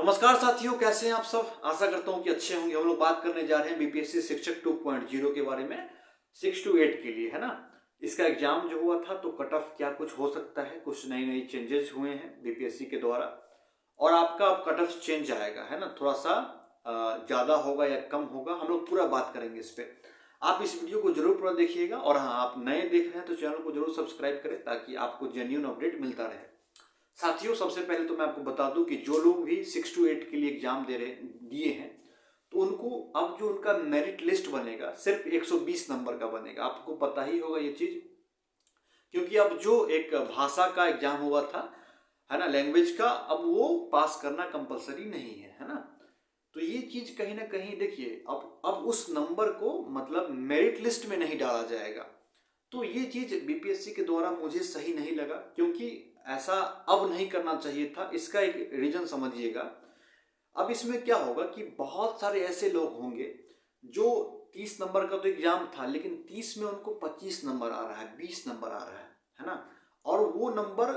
नमस्कार साथियों, कैसे हैं आप सब। आशा करता हूं कि अच्छे होंगे। हम लोग बात करने जा रहे हैं बीपीएससी शिक्षक 2.0 के बारे में, 6 to 8 के लिए, है ना। इसका एग्जाम जो हुआ था तो कट ऑफ क्या कुछ हो सकता है, कुछ नई नई चेंजेस हुए हैं बीपीएससी के द्वारा और आपका अब कट ऑफ चेंज आएगा, है ना। थोड़ा सा ज़्यादा होगा या कम होगा, हम लोग पूरा बात करेंगे इस पर। आप इस वीडियो को जरूर पूरा देखिएगा और हाँ, आप नए देख रहे हैं तो चैनल को जरूर सब्सक्राइब करें ताकि आपको जेन्युइन अपडेट मिलता रहे। साथियों, सबसे पहले तो मैं आपको बता दूं कि जो लोग भी 6 to 8 के लिए एग्जाम दिए हैं तो उनको अब जो उनका मेरिट लिस्ट बनेगा सिर्फ 120 नंबर का बनेगा। आपको पता ही होगा ये चीज, क्योंकि अब जो एक भाषा का एग्जाम हुआ था, है ना, लैंग्वेज का, अब वो पास करना कंपलसरी नहीं है ना। तो ये चीज कहीं ना कहीं देखिए, अब उस नंबर को मतलब मेरिट लिस्ट में नहीं डाला जाएगा। तो ये चीज बीपीएससी के द्वारा मुझे सही नहीं लगा, क्योंकि ऐसा अब नहीं करना चाहिए था। इसका एक रीजन समझिएगा। अब इसमें क्या होगा कि बहुत सारे ऐसे लोग होंगे जो 30 नंबर का तो एग्जाम था, लेकिन 30 में उनको 25 नंबर आ रहा है, 20 नंबर आ रहा है ना। और वो नंबर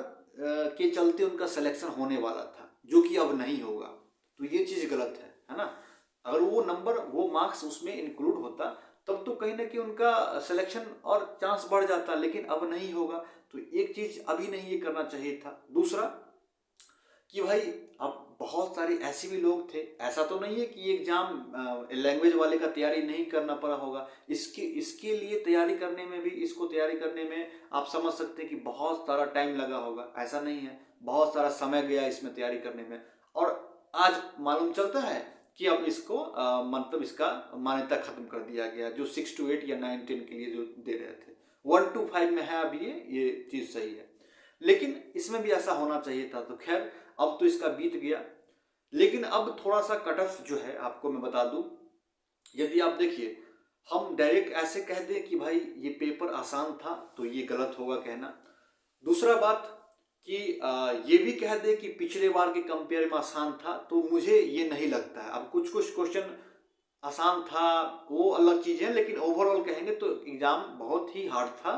के चलते उनका सिलेक्शन होने वाला था, जो कि अब नहीं होगा। तो ये चीज गलत है ना। अगर वो नंबर, वो मार्क्स उसमें इंक्लूड होता तब तो कहीं ना कहीं उनका सिलेक्शन और चांस बढ़ जाता, लेकिन अब नहीं होगा। तो एक चीज अभी नहीं ये करना चाहिए था। दूसरा कि भाई, अब बहुत सारे ऐसे भी लोग थे, ऐसा तो नहीं है कि एग्जाम लैंग्वेज वाले का तैयारी नहीं करना पड़ा होगा। इसके लिए तैयारी करने में भी, इसको तैयारी करने में आप समझ सकते हैं कि बहुत सारा टाइम लगा होगा। ऐसा नहीं है, बहुत सारा समय गया इसमें तैयारी करने में। और आज मालूम चलता है कि अब इसको मतलब इसका मान्यता खत्म कर दिया गया, जो 6 to 8 या 9 10 के लिए जो दे रहे थे। 1 to 5 में है अभी ये चीज सही है, लेकिन इसमें भी ऐसा होना चाहिए था। तो खैर, अब तो इसका बीत गया। लेकिन अब थोड़ा सा कट ऑफ जो है, आपको मैं बता दूं, यदि आप देखिए, हम डायरेक्ट ऐसे कह दें कि भाई ये पेपर आसान था तो ये गलत होगा कहना। दूसरा बात कि ये भी कह दे कि पिछले बार के कंपेयर में आसान था, तो मुझे ये नहीं लगता है। अब कुछ कुछ क्वेश्चन आसान था, वो अलग चीज़ है, लेकिन ओवरऑल कहेंगे तो एग्ज़ाम बहुत ही हार्ड था।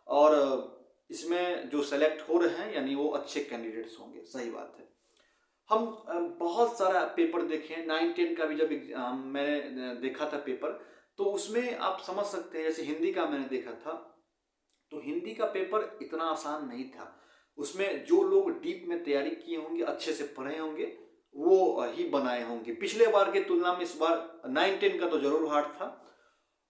और इसमें जो सेलेक्ट हो रहे हैं यानी वो अच्छे कैंडिडेट्स होंगे, सही बात है। हम बहुत सारा पेपर देखे हैं। 9 10 का भी जब मैंने देखा था पेपर, तो उसमें आप समझ सकते हैं, जैसे हिंदी का मैंने देखा था, तो हिंदी का पेपर इतना आसान नहीं था। उसमें जो लोग डीप में तैयारी किए होंगे, अच्छे से पढ़े होंगे, वो ही बनाए होंगे। पिछले बार के तुलना में इस बार 9 10 का तो जरूर हार्ड था,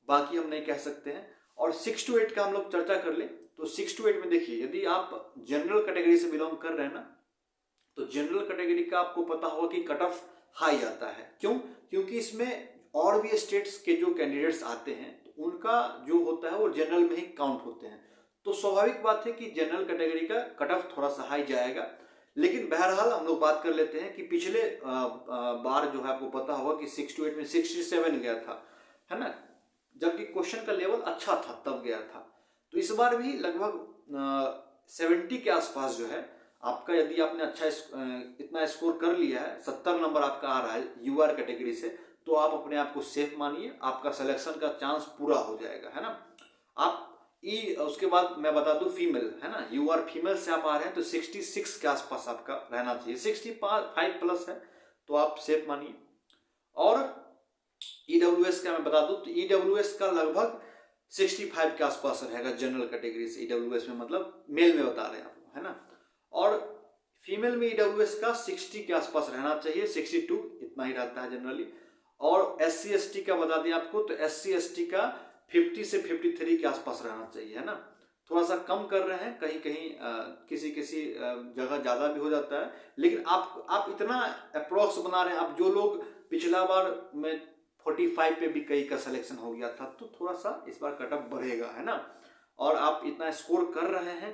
बाकी हम नहीं कह सकते हैं। और 6 to 8 का हम लोग चर्चा कर ले, तो 6 to 8 में देखिए, यदि आप जनरल कैटेगरी से बिलोंग कर रहे हैं ना, तो जनरल कैटेगरी का आपको पता होगा कि कट ऑफ हाई आता है। क्यों? क्योंकि इसमें और भी स्टेट्स के जो कैंडिडेट्स आते हैं तो उनका जो होता है वो जनरल में ही काउंट होते हैं। तो स्वाभाविक बात है कि जनरल कैटेगरी का कट ऑफ थोड़ा सा हाई जाएगा। लेकिन बहरहाल हम लोग बात कर लेते हैं कि पिछले बार जो है, आपको पता होगा कि 6 to 8 में 67 गया था, है ना, जबकि क्वेश्चन का लेवल अच्छा था तब गया था। तो इस बार भी लगभग 70 के आसपास जो है आपका, यदि आपने अच्छा इतना स्कोर कर लिया है, 70 नंबर आपका आ रहा है यूआर कैटेगरी से, तो आप अपने आप को सेफ मानिए, आपका सिलेक्शन का चांस पूरा हो जाएगा, है ना। आप उसके बाद मैं बता दूं, फीमेल, है ना, यूआर फीमेल से आप आ रहे हैं तो 66 के आसपास आपका रहना चाहिए। 65 प्लस है तो आप सेफ मानिए। और ईडब्ल्यूएस का मैं बता दूं तो ईडब्ल्यूएस का लगभग 65 के आसपास रहेगा जनरल कैटेगरी से। ईडब्ल्यूएस में मतलब मेल में बता रहे हैं आप, है ना। और फीमेल में ईडब्ल्यूएस का 60 के आसपास रहना चाहिए, 62 इतना ही रहता है जनरली। और SC ST का बता दें आपको, तो SC ST का 50 से 53 के आसपास रहना चाहिए, है ना। थोड़ा सा कम कर रहे हैं, कहीं कहीं किसी किसी जगह ज़्यादा भी हो जाता है, लेकिन आप इतना अप्रोक्स बना रहे हैं। आप जो लोग पिछला बार में 45 पे भी कई का सिलेक्शन हो गया था, तो थोड़ा सा इस बार कट ऑफ बढ़ेगा, है ना। और आप इतना स्कोर कर रहे हैं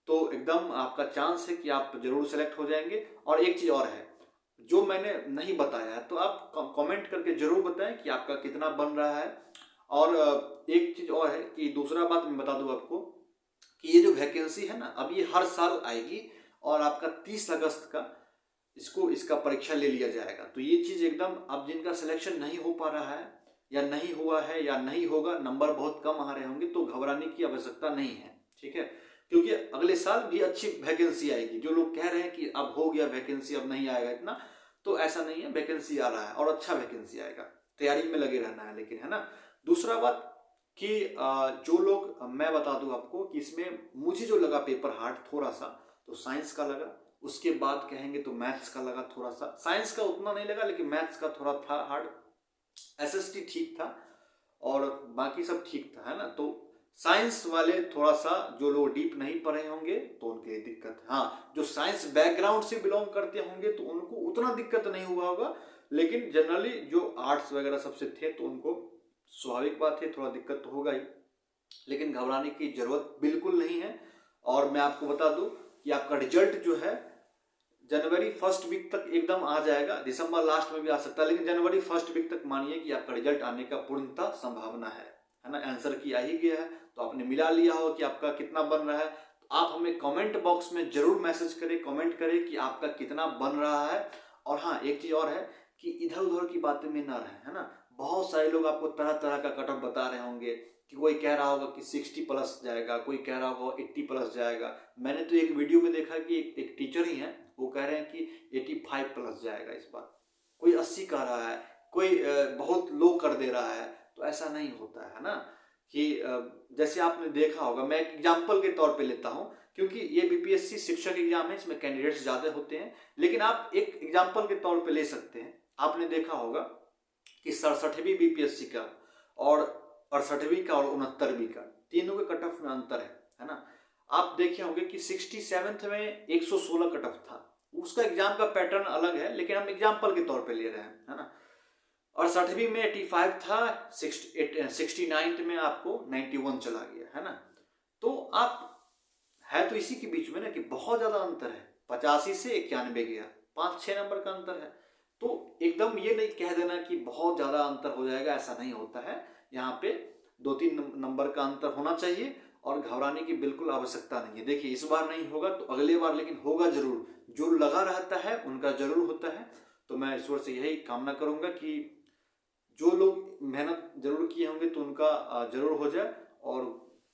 तो एकदम आपका चांस है कि आप जरूर सेलेक्ट हो जाएंगे। और एक चीज़ और है जो मैंने नहीं बताया है, तो आप कमेंट करके जरूर बताएं कि आपका कितना बन रहा है। और एक चीज़ और है कि दूसरा बात मैं बता दूं आपको कि ये जो वैकेंसी है ना, अब ये हर साल आएगी और आपका 30 अगस्त का इसका परीक्षा ले लिया जाएगा। तो ये चीज़ एकदम, अब जिनका सिलेक्शन नहीं हो पा रहा है या नहीं हुआ है या नहीं होगा, नंबर बहुत कम आ रहे होंगे, तो घबराने की आवश्यकता नहीं है, ठीक है। क्योंकि अगले साल भी अच्छी वैकेंसी आएगी। जो लोग कह रहे हैं कि अब हो गया वैकेंसी, अब नहीं आएगा इतना, तो ऐसा नहीं है, वैकेंसी आ रहा है और अच्छा वैकेंसी आएगा, तैयारी में लगे रहना है लेकिन, है ना। दूसरा बात कि जो लोग, मैं बता दूं आपको कि इसमें मुझे जो लगा पेपर हार्ड थोड़ा सा, तो साइंस का लगा, उसके बाद कहेंगे तो मैथ्स का लगा थोड़ा सा, साइंस का उतना नहीं लगा लेकिन मैथ्स का थोड़ा था हार्ड, एसएसटी ठीक था और बाकी सब ठीक था, है ना। तो साइंस वाले थोड़ा सा, जो लोग डीप नहीं पढ़े होंगे तो उनके लिए दिक्कत है। हाँ, जो साइंस बैकग्राउंड से बिलोंग करते होंगे तो उनको उतना दिक्कत नहीं हुआ होगा, लेकिन जनरली जो आर्ट्स वगैरह सबसे थे तो उनको स्वाभाविक बात है थोड़ा दिक्कत तो होगा ही, लेकिन घबराने की जरूरत बिल्कुल नहीं है। और मैं आपको बता दूं कि आपका रिजल्ट जो है जनवरी फर्स्ट वीक तक एकदम आ जाएगा, दिसंबर लास्ट में भी आ सकता है, लेकिन जनवरी फर्स्ट वीक तक मानिए कि आपका रिजल्ट आने का पूर्णतः संभावना है ना। आंसर की आ ही गया है तो आपने मिला लिया हो कि आपका कितना बन रहा है। तो आप हमें कमेंट बॉक्स में जरूर मैसेज करें, कमेंट करें कि आपका कितना बन रहा है। और हाँ, एक चीज और है कि इधर उधर की बातें में ना रहें, है ना। बहुत सारे लोग आपको तरह तरह का कट ऑफ बता रहे होंगे कि कोई कह रहा होगा कि 60 प्लस जाएगा, कोई कह रहा होगा 80 प्लस जाएगा। मैंने तो एक वीडियो में देखा कि एक टीचर ही है, वो कह रहे हैं कि 85 प्लस जाएगा इस बार, कोई 80 कह रहा है, कोई बहुत लो कर दे रहा है। तो ऐसा नहीं होता है ना, कि जैसे आपने देखा होगा, मैं एक एग्जाम्पल के तौर पे लेता हूँ क्योंकि ये बीपीएससी शिक्षक एग्जाम है, इसमें कैंडिडेट्स ज़्यादा होते हैं, लेकिन आप एक एग्जाम्पल के तौर पे ले सकते हैं। आपने देखा होगा कि 67वीं बीपीएससी का और 68वीं का और 69वीं का, तीनों के कट ऑफ में अंतर है ना। आप देखे होंगे कि 67th में 116 कट ऑफ था, उसका एग्जाम का पैटर्न अलग है लेकिन हम एग्जाम्पल के तौर पे ले रहे हैं, है ना। और 60वीं में 85 था, 69th में आपको 91 चला गया, है ना। तो आप है तो इसी के बीच में ना कि बहुत ज्यादा अंतर है, 85 से 91 गया, 5-6 नंबर का अंतर है। तो एकदम ये नहीं कह देना कि बहुत ज्यादा अंतर हो जाएगा, ऐसा नहीं होता है। यहाँ पे 2-3 नंबर का अंतर होना चाहिए और घबराने की बिल्कुल आवश्यकता नहीं है। देखिए, इस बार नहीं होगा तो अगले बार लेकिन होगा जरूर, जो लगा रहता है उनका जरूर होता है। तो मैं ईश्वर से यही कामना करूंगा कि जो लोग मेहनत जरूर किए होंगे तो उनका जरूर हो जाए, और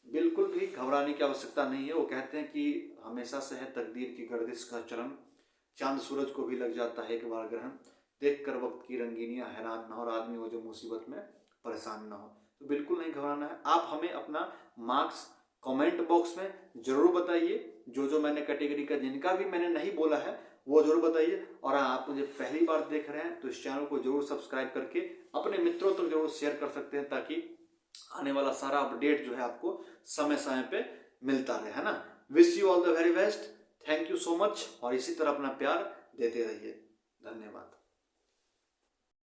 बिल्कुल भी घबराने की आवश्यकता नहीं है। वो कहते हैं कि हमेशा से है तकदीर की गर्दिश का चलन, चांद सूरज को भी लग जाता है एक बार ग्रहण, देख कर वक्त की रंगीनियां हैरान ना हो, और आदमी हो जो मुसीबत में परेशान ना हो। तो बिल्कुल नहीं घबराना है। आप हमें अपना मार्क्स कमेंट बॉक्स में जरूर बताइए, जो जो मैंने कैटेगरी का जिनका भी मैंने नहीं बोला है वो जरूर बताइए। और आप मुझे पहली बार देख रहे हैं तो इस चैनल को जरूर सब्सक्राइब करके अपने मित्रों तक जरूर शेयर कर सकते हैं, ताकि आने वाला सारा अपडेट जो है आपको समय समय पे मिलता रहे, है ना। Wish you all the very best, thank you so much, और इसी तरह अपना प्यार देते रहिए।